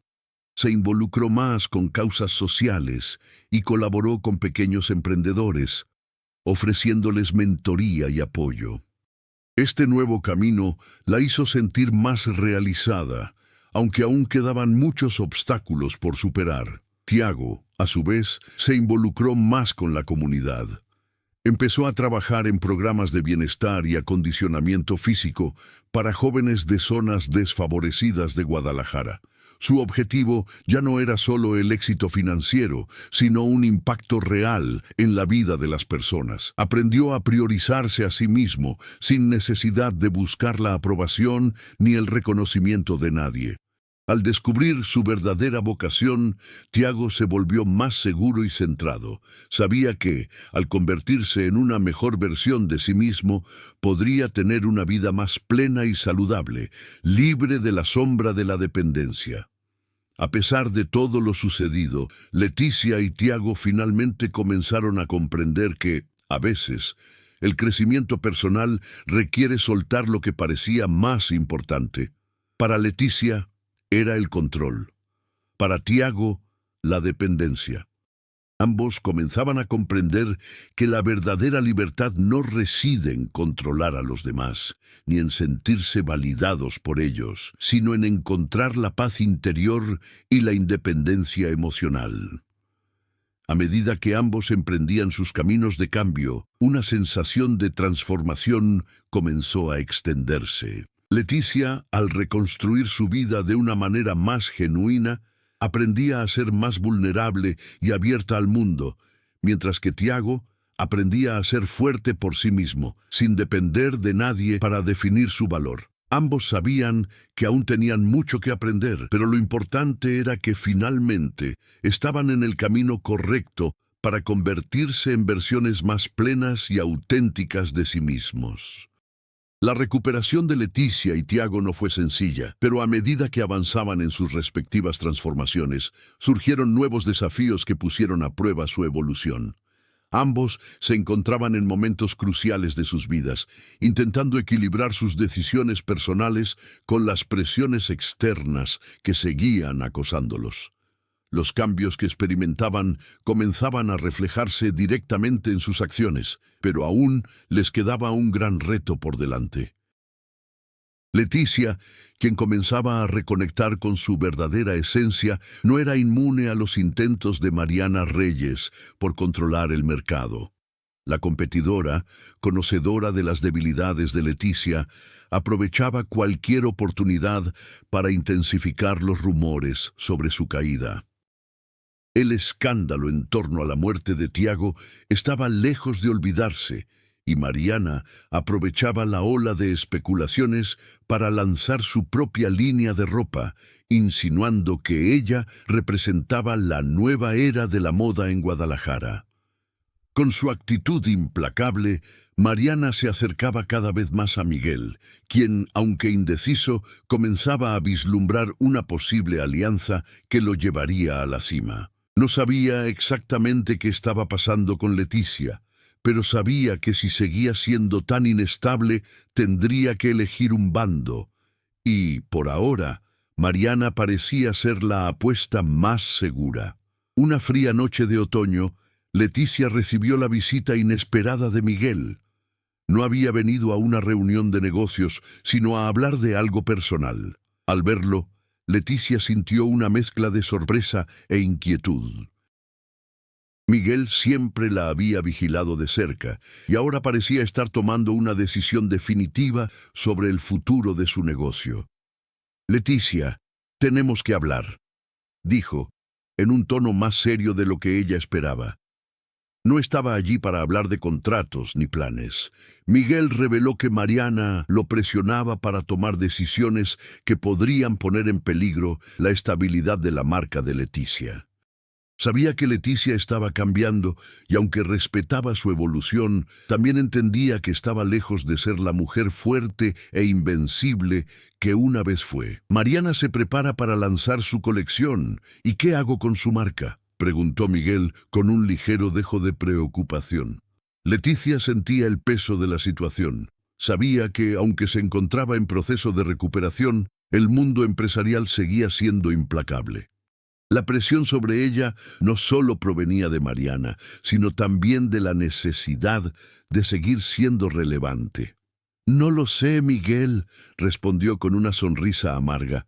Se involucró más con causas sociales y colaboró con pequeños emprendedores, ofreciéndoles mentoría y apoyo. Este nuevo camino la hizo sentir más realizada, aunque aún quedaban muchos obstáculos por superar. Tiago, a su vez, se involucró más con la comunidad. Empezó a trabajar en programas de bienestar y acondicionamiento físico para jóvenes de zonas desfavorecidas de Guadalajara. Su objetivo ya no era solo el éxito financiero, sino un impacto real en la vida de las personas. Aprendió a priorizarse a sí mismo, sin necesidad de buscar la aprobación ni el reconocimiento de nadie. Al descubrir su verdadera vocación, Tiago se volvió más seguro y centrado. Sabía que, al convertirse en una mejor versión de sí mismo, podría tener una vida más plena y saludable, libre de la sombra de la dependencia. A pesar de todo lo sucedido, Leticia y Tiago finalmente comenzaron a comprender que, a veces, el crecimiento personal requiere soltar lo que parecía más importante. Para Leticia, era el control. Para Tiago, la dependencia. Ambos comenzaban a comprender que la verdadera libertad no reside en controlar a los demás, ni en sentirse validados por ellos, sino en encontrar la paz interior y la independencia emocional. A medida que ambos emprendían sus caminos de cambio, una sensación de transformación comenzó a extenderse. Leticia, al reconstruir su vida de una manera más genuina, aprendía a ser más vulnerable y abierta al mundo, mientras que Tiago aprendía a ser fuerte por sí mismo, sin depender de nadie para definir su valor. Ambos sabían que aún tenían mucho que aprender, pero lo importante era que finalmente estaban en el camino correcto para convertirse en versiones más plenas y auténticas de sí mismos. La recuperación de Leticia y Tiago no fue sencilla, pero a medida que avanzaban en sus respectivas transformaciones, surgieron nuevos desafíos que pusieron a prueba su evolución. Ambos se encontraban en momentos cruciales de sus vidas, intentando equilibrar sus decisiones personales con las presiones externas que seguían acosándolos. Los cambios que experimentaban comenzaban a reflejarse directamente en sus acciones, pero aún les quedaba un gran reto por delante. Leticia, quien comenzaba a reconectar con su verdadera esencia, no era inmune a los intentos de Mariana Reyes por controlar el mercado. La competidora, conocedora de las debilidades de Leticia, aprovechaba cualquier oportunidad para intensificar los rumores sobre su caída. El escándalo en torno a la muerte de Tiago estaba lejos de olvidarse, y Mariana aprovechaba la ola de especulaciones para lanzar su propia línea de ropa, insinuando que ella representaba la nueva era de la moda en Guadalajara. Con su actitud implacable, Mariana se acercaba cada vez más a Miguel, quien, aunque indeciso, comenzaba a vislumbrar una posible alianza que lo llevaría a la cima. No sabía exactamente qué estaba pasando con Leticia, pero sabía que si seguía siendo tan inestable, tendría que elegir un bando. Y, por ahora, Mariana parecía ser la apuesta más segura. Una fría noche de otoño, Leticia recibió la visita inesperada de Miguel. No había venido a una reunión de negocios, sino a hablar de algo personal. Al verlo, Leticia sintió una mezcla de sorpresa e inquietud. Miguel siempre la había vigilado de cerca y ahora parecía estar tomando una decisión definitiva sobre el futuro de su negocio. «Leticia, tenemos que hablar», dijo, en un tono más serio de lo que ella esperaba. No estaba allí para hablar de contratos ni planes. Miguel reveló que Mariana lo presionaba para tomar decisiones que podrían poner en peligro la estabilidad de la marca de Leticia. Sabía que Leticia estaba cambiando y aunque respetaba su evolución, también entendía que estaba lejos de ser la mujer fuerte e invencible que una vez fue. Mariana se prepara para lanzar su colección. ¿Y qué hago con su marca?, preguntó Miguel con un ligero dejo de preocupación. Leticia sentía el peso de la situación. Sabía que, aunque se encontraba en proceso de recuperación, el mundo empresarial seguía siendo implacable. La presión sobre ella no solo provenía de Mariana, sino también de la necesidad de seguir siendo relevante. «No lo sé, Miguel», respondió con una sonrisa amarga.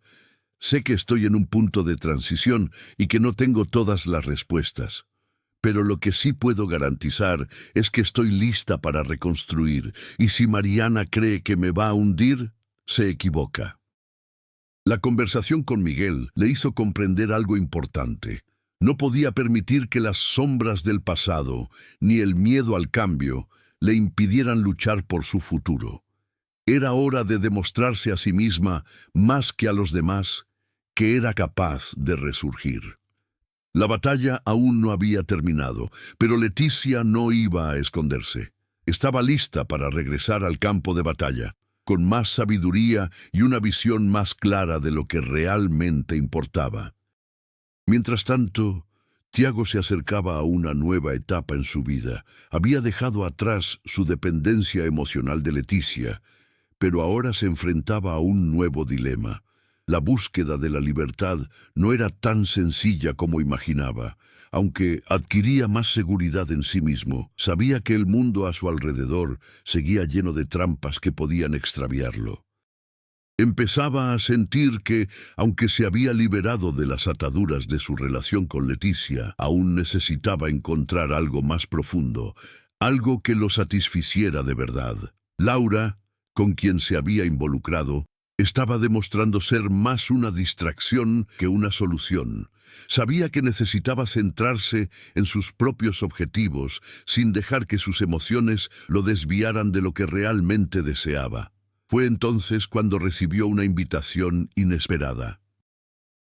«Sé que estoy en un punto de transición y que no tengo todas las respuestas. Pero lo que sí puedo garantizar es que estoy lista para reconstruir, y si Mariana cree que me va a hundir, se equivoca». La conversación con Miguel le hizo comprender algo importante. No podía permitir que las sombras del pasado, ni el miedo al cambio, le impidieran luchar por su futuro. Era hora de demostrarse a sí misma, más que a los demás, que era capaz de resurgir. La batalla aún no había terminado, pero Leticia no iba a esconderse. Estaba lista para regresar al campo de batalla, con más sabiduría y una visión más clara de lo que realmente importaba. Mientras tanto, Tiago se acercaba a una nueva etapa en su vida. Había dejado atrás su dependencia emocional de Leticia, pero ahora se enfrentaba a un nuevo dilema. La búsqueda de la libertad no era tan sencilla como imaginaba. Aunque adquiría más seguridad en sí mismo, sabía que el mundo a su alrededor seguía lleno de trampas que podían extraviarlo. Empezaba a sentir que, aunque se había liberado de las ataduras de su relación con Leticia, aún necesitaba encontrar algo más profundo, algo que lo satisficiera de verdad. Laura, con quien se había involucrado, estaba demostrando ser más una distracción que una solución. Sabía que necesitaba centrarse en sus propios objetivos, sin dejar que sus emociones lo desviaran de lo que realmente deseaba. Fue entonces cuando recibió una invitación inesperada.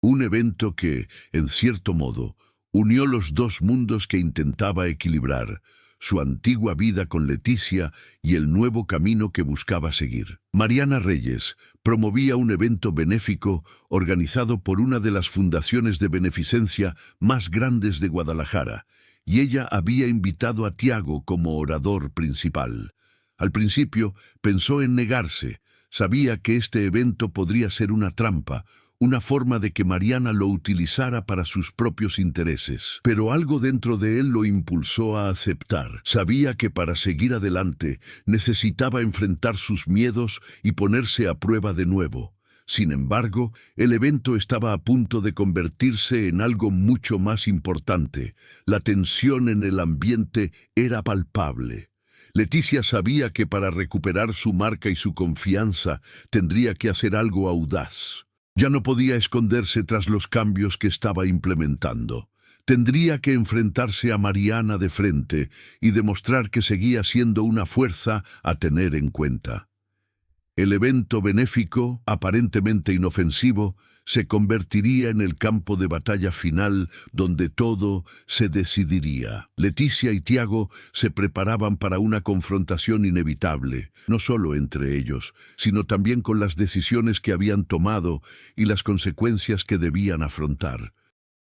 Un evento que, en cierto modo, unió los dos mundos que intentaba equilibrar, su antigua vida con Leticia y el nuevo camino que buscaba seguir. Mariana Reyes promovía un evento benéfico organizado por una de las fundaciones de beneficencia más grandes de Guadalajara, y ella había invitado a Tiago como orador principal. Al principio pensó en negarse. Sabía que este evento podría ser una trampa, una forma de que Mariana lo utilizara para sus propios intereses. Pero algo dentro de él lo impulsó a aceptar. Sabía que para seguir adelante necesitaba enfrentar sus miedos y ponerse a prueba de nuevo. Sin embargo, el evento estaba a punto de convertirse en algo mucho más importante. La tensión en el ambiente era palpable. Leticia sabía que para recuperar su marca y su confianza tendría que hacer algo audaz. Ya no podía esconderse tras los cambios que estaba implementando. Tendría que enfrentarse a Mariana de frente y demostrar que seguía siendo una fuerza a tener en cuenta. El evento benéfico, aparentemente inofensivo, se convertiría en el campo de batalla final donde todo se decidiría. Leticia y Tiago se preparaban para una confrontación inevitable, no solo entre ellos, sino también con las decisiones que habían tomado y las consecuencias que debían afrontar.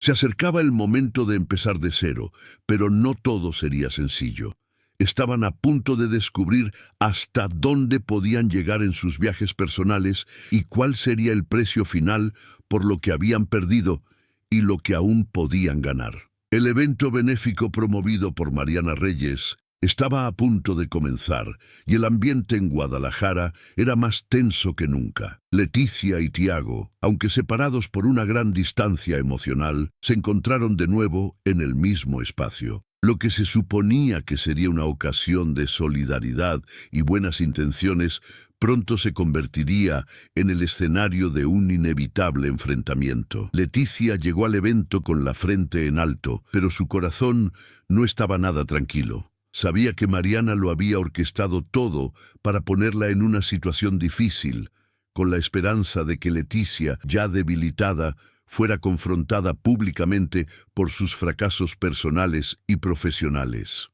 Se acercaba el momento de empezar de cero, pero no todo sería sencillo. Estaban a punto de descubrir hasta dónde podían llegar en sus viajes personales y cuál sería el precio final por lo que habían perdido y lo que aún podían ganar. El evento benéfico promovido por Mariana Reyes estaba a punto de comenzar y el ambiente en Guadalajara era más tenso que nunca. Leticia y Tiago, aunque separados por una gran distancia emocional, se encontraron de nuevo en el mismo espacio. Lo que se suponía que sería una ocasión de solidaridad y buenas intenciones, pronto se convertiría en el escenario de un inevitable enfrentamiento. Leticia llegó al evento con la frente en alto, pero su corazón no estaba nada tranquilo. Sabía que Mariana lo había orquestado todo para ponerla en una situación difícil, con la esperanza de que Leticia, ya debilitada, fuera confrontada públicamente por sus fracasos personales y profesionales.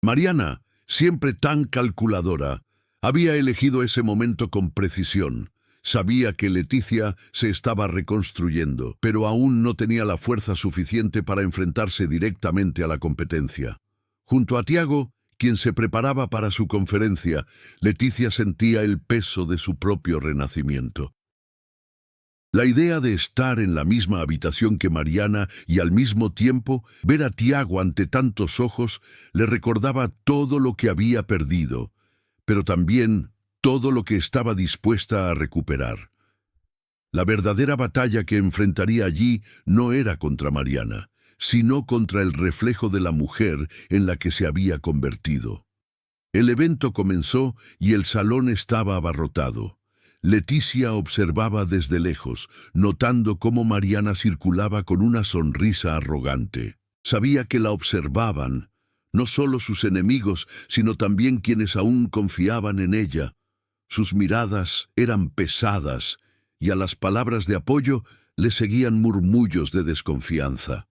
Mariana, siempre tan calculadora, había elegido ese momento con precisión. Sabía que Leticia se estaba reconstruyendo, pero aún no tenía la fuerza suficiente para enfrentarse directamente a la competencia. Junto a Tiago, quien se preparaba para su conferencia, Leticia sentía el peso de su propio renacimiento. La idea de estar en la misma habitación que Mariana y al mismo tiempo ver a Tiago ante tantos ojos le recordaba todo lo que había perdido, pero también todo lo que estaba dispuesta a recuperar. La verdadera batalla que enfrentaría allí no era contra Mariana, sino contra el reflejo de la mujer en la que se había convertido. El evento comenzó y el salón estaba abarrotado. Leticia observaba desde lejos, notando cómo Mariana circulaba con una sonrisa arrogante. Sabía que la observaban, no solo sus enemigos, sino también quienes aún confiaban en ella. Sus miradas eran pesadas, y a las palabras de apoyo le seguían murmullos de desconfianza.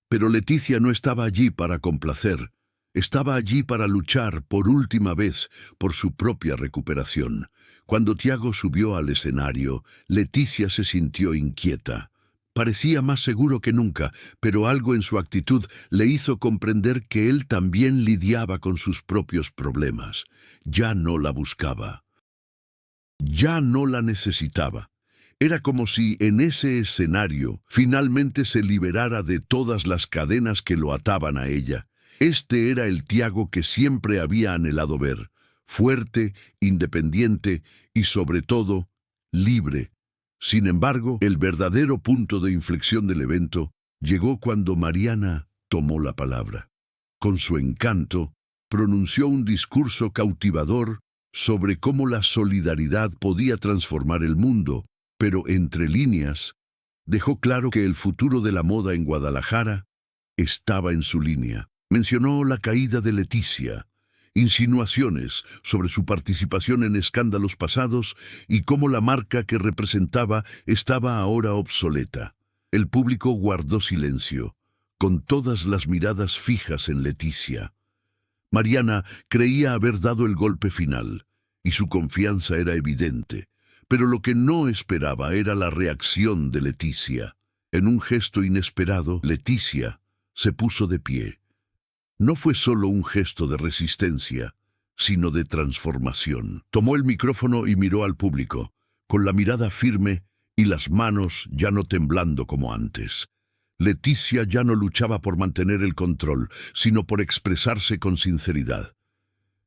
Pero Leticia no estaba allí para complacer, estaba allí para luchar por última vez por su propia recuperación. Cuando Tiago subió al escenario, Leticia se sintió inquieta. Parecía más seguro que nunca, pero algo en su actitud le hizo comprender que él también lidiaba con sus propios problemas. Ya no la buscaba. Ya no la necesitaba. Era como si en ese escenario finalmente se liberara de todas las cadenas que lo ataban a ella. Este era el Tiago que siempre había anhelado ver, fuerte, independiente y sobre todo, libre. Sin embargo, el verdadero punto de inflexión del evento llegó cuando Mariana tomó la palabra. Con su encanto, pronunció un discurso cautivador sobre cómo la solidaridad podía transformar el mundo, pero entre líneas, dejó claro que el futuro de la moda en Guadalajara estaba en su línea. Mencionó la caída de Leticia, insinuaciones sobre su participación en escándalos pasados y cómo la marca que representaba estaba ahora obsoleta. El público guardó silencio, con todas las miradas fijas en Leticia. Mariana creía haber dado el golpe final, y su confianza era evidente, pero lo que no esperaba era la reacción de Leticia. En un gesto inesperado, Leticia se puso de pie. No fue solo un gesto de resistencia, sino de transformación. Tomó el micrófono y miró al público, con la mirada firme y las manos ya no temblando como antes. Leticia ya no luchaba por mantener el control, sino por expresarse con sinceridad.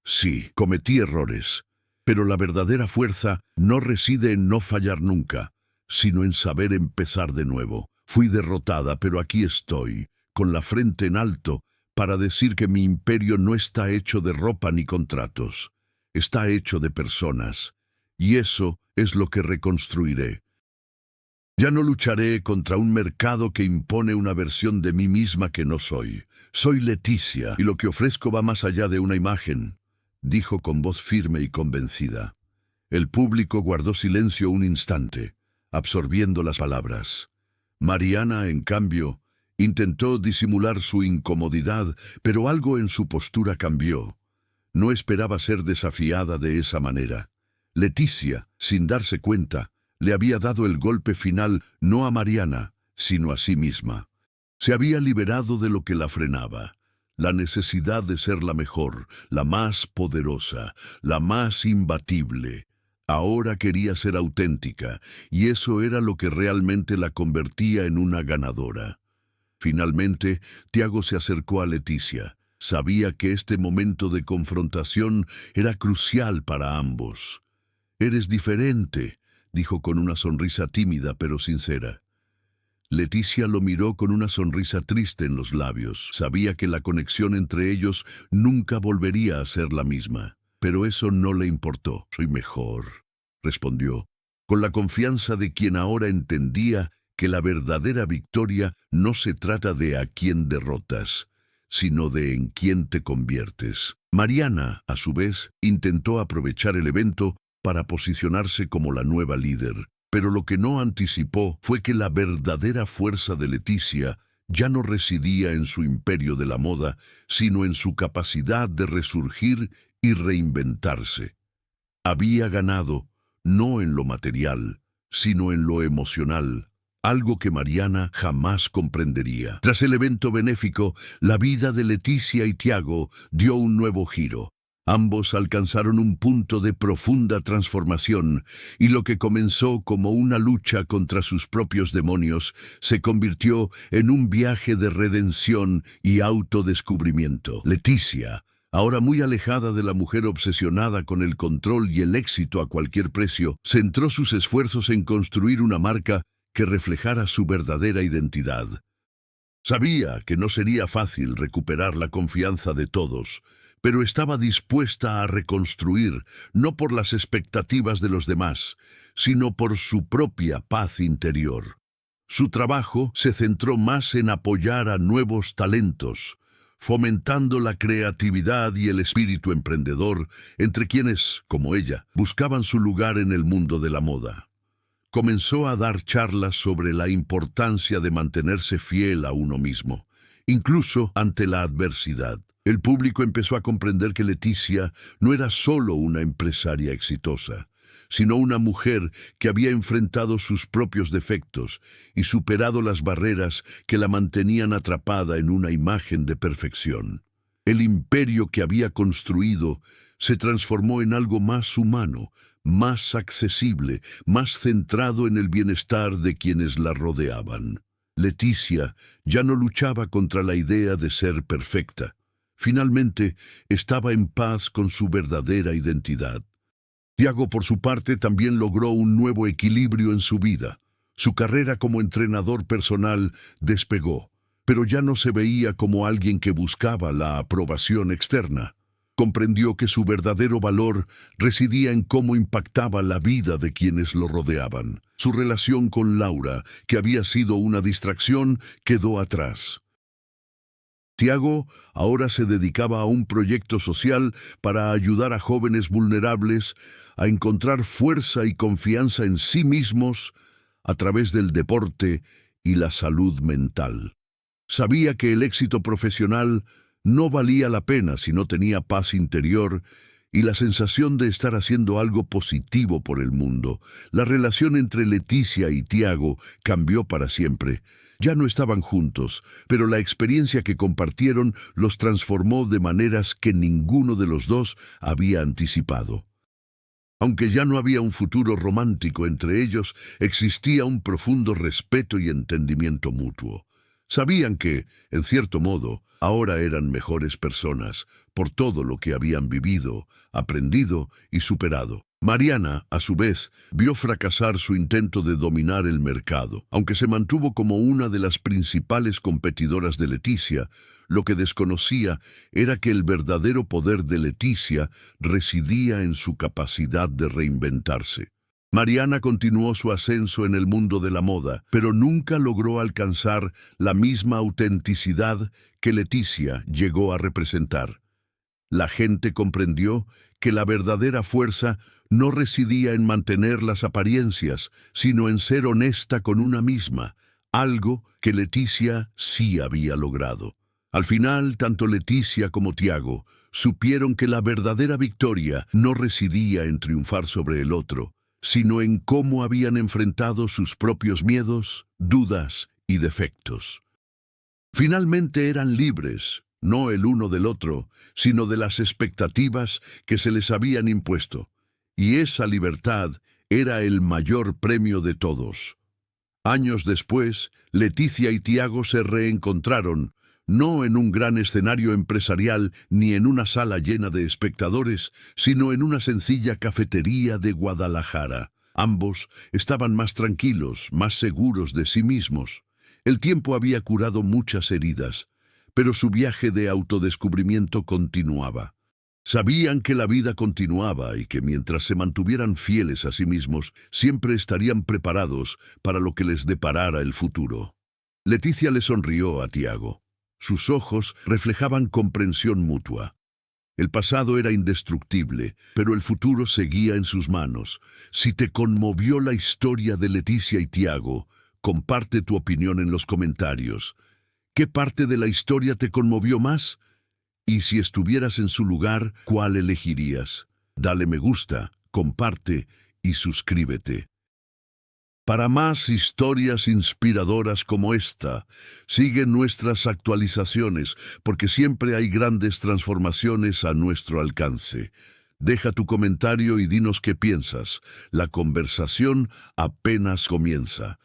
Sí, cometí errores, pero la verdadera fuerza no reside en no fallar nunca, sino en saber empezar de nuevo. Fui derrotada, pero aquí estoy, con la frente en alto, para decir que mi imperio no está hecho de ropa ni contratos, está hecho de personas, y eso es lo que reconstruiré. Ya no lucharé contra un mercado que impone una versión de mí misma que no soy. Soy Leticia, y lo que ofrezco va más allá de una imagen, dijo con voz firme y convencida. El público guardó silencio un instante, absorbiendo las palabras. Mariana, en cambio, intentó disimular su incomodidad, pero algo en su postura cambió. No esperaba ser desafiada de esa manera. Leticia, sin darse cuenta, le había dado el golpe final no a Mariana, sino a sí misma. Se había liberado de lo que la frenaba, la necesidad de ser la mejor, la más poderosa, la más imbatible. Ahora quería ser auténtica, y eso era lo que realmente la convertía en una ganadora. Finalmente, Tiago se acercó a Leticia. Sabía que este momento de confrontación era crucial para ambos. «Eres diferente», dijo con una sonrisa tímida pero sincera. Leticia lo miró con una sonrisa triste en los labios. Sabía que la conexión entre ellos nunca volvería a ser la misma. Pero eso no le importó. «Soy mejor», respondió, con la confianza de quien ahora entendía que la verdadera victoria no se trata de a quién derrotas, sino de en quién te conviertes. Mariana, a su vez, intentó aprovechar el evento para posicionarse como la nueva líder, pero lo que no anticipó fue que la verdadera fuerza de Leticia ya no residía en su imperio de la moda, sino en su capacidad de resurgir y reinventarse. Había ganado, no en lo material, sino en lo emocional, algo que Mariana jamás comprendería. Tras el evento benéfico, la vida de Leticia y Tiago dio un nuevo giro. Ambos alcanzaron un punto de profunda transformación, y lo que comenzó como una lucha contra sus propios demonios se convirtió en un viaje de redención y autodescubrimiento. Leticia, ahora muy alejada de la mujer obsesionada con el control y el éxito a cualquier precio, centró sus esfuerzos en construir una marca que reflejara su verdadera identidad. Sabía que no sería fácil recuperar la confianza de todos, pero estaba dispuesta a reconstruir, no por las expectativas de los demás, sino por su propia paz interior. Su trabajo se centró más en apoyar a nuevos talentos, fomentando la creatividad y el espíritu emprendedor entre quienes, como ella, buscaban su lugar en el mundo de la moda. Comenzó a dar charlas sobre la importancia de mantenerse fiel a uno mismo, incluso ante la adversidad. El público empezó a comprender que Leticia no era solo una empresaria exitosa, sino una mujer que había enfrentado sus propios defectos y superado las barreras que la mantenían atrapada en una imagen de perfección. El imperio que había construido se transformó en algo más humano, más accesible, más centrado en el bienestar de quienes la rodeaban. Leticia ya no luchaba contra la idea de ser perfecta. Finalmente, estaba en paz con su verdadera identidad. Tiago, por su parte, también logró un nuevo equilibrio en su vida. Su carrera como entrenador personal despegó, pero ya no se veía como alguien que buscaba la aprobación externa. Comprendió que su verdadero valor residía en cómo impactaba la vida de quienes lo rodeaban. Su relación con Laura, que había sido una distracción, quedó atrás. Tiago ahora se dedicaba a un proyecto social para ayudar a jóvenes vulnerables a encontrar fuerza y confianza en sí mismos a través del deporte y la salud mental. Sabía que el éxito profesional no valía la pena si no tenía paz interior y la sensación de estar haciendo algo positivo por el mundo. La relación entre Leticia y Tiago cambió para siempre. Ya no estaban juntos, pero la experiencia que compartieron los transformó de maneras que ninguno de los dos había anticipado. Aunque ya no había un futuro romántico entre ellos, existía un profundo respeto y entendimiento mutuo. Sabían que, en cierto modo, ahora eran mejores personas por todo lo que habían vivido, aprendido y superado. Mariana, a su vez, vio fracasar su intento de dominar el mercado. Aunque se mantuvo como una de las principales competidoras de Leticia, lo que desconocía era que el verdadero poder de Leticia residía en su capacidad de reinventarse. Mariana continuó su ascenso en el mundo de la moda, pero nunca logró alcanzar la misma autenticidad que Leticia llegó a representar. La gente comprendió que la verdadera fuerza no residía en mantener las apariencias, sino en ser honesta con una misma, algo que Leticia sí había logrado. Al final, tanto Leticia como Tiago supieron que la verdadera victoria no residía en triunfar sobre el otro, sino en cómo habían enfrentado sus propios miedos, dudas y defectos. Finalmente eran libres, no el uno del otro, sino de las expectativas que se les habían impuesto. Y esa libertad era el mayor premio de todos. Años después, Leticia y Tiago se reencontraron, no en un gran escenario empresarial ni en una sala llena de espectadores, sino en una sencilla cafetería de Guadalajara. Ambos estaban más tranquilos, más seguros de sí mismos. El tiempo había curado muchas heridas, pero su viaje de autodescubrimiento continuaba. Sabían que la vida continuaba y que mientras se mantuvieran fieles a sí mismos, siempre estarían preparados para lo que les deparara el futuro. Leticia le sonrió a Tiago. Sus ojos reflejaban comprensión mutua. El pasado era indestructible, pero el futuro seguía en sus manos. Si te conmovió la historia de Leticia y Tiago, comparte tu opinión en los comentarios. ¿Qué parte de la historia te conmovió más? Y si estuvieras en su lugar, ¿cuál elegirías? Dale me gusta, comparte y suscríbete. Para más historias inspiradoras como esta, sigue nuestras actualizaciones, porque siempre hay grandes transformaciones a nuestro alcance. Deja tu comentario y dinos qué piensas. La conversación apenas comienza.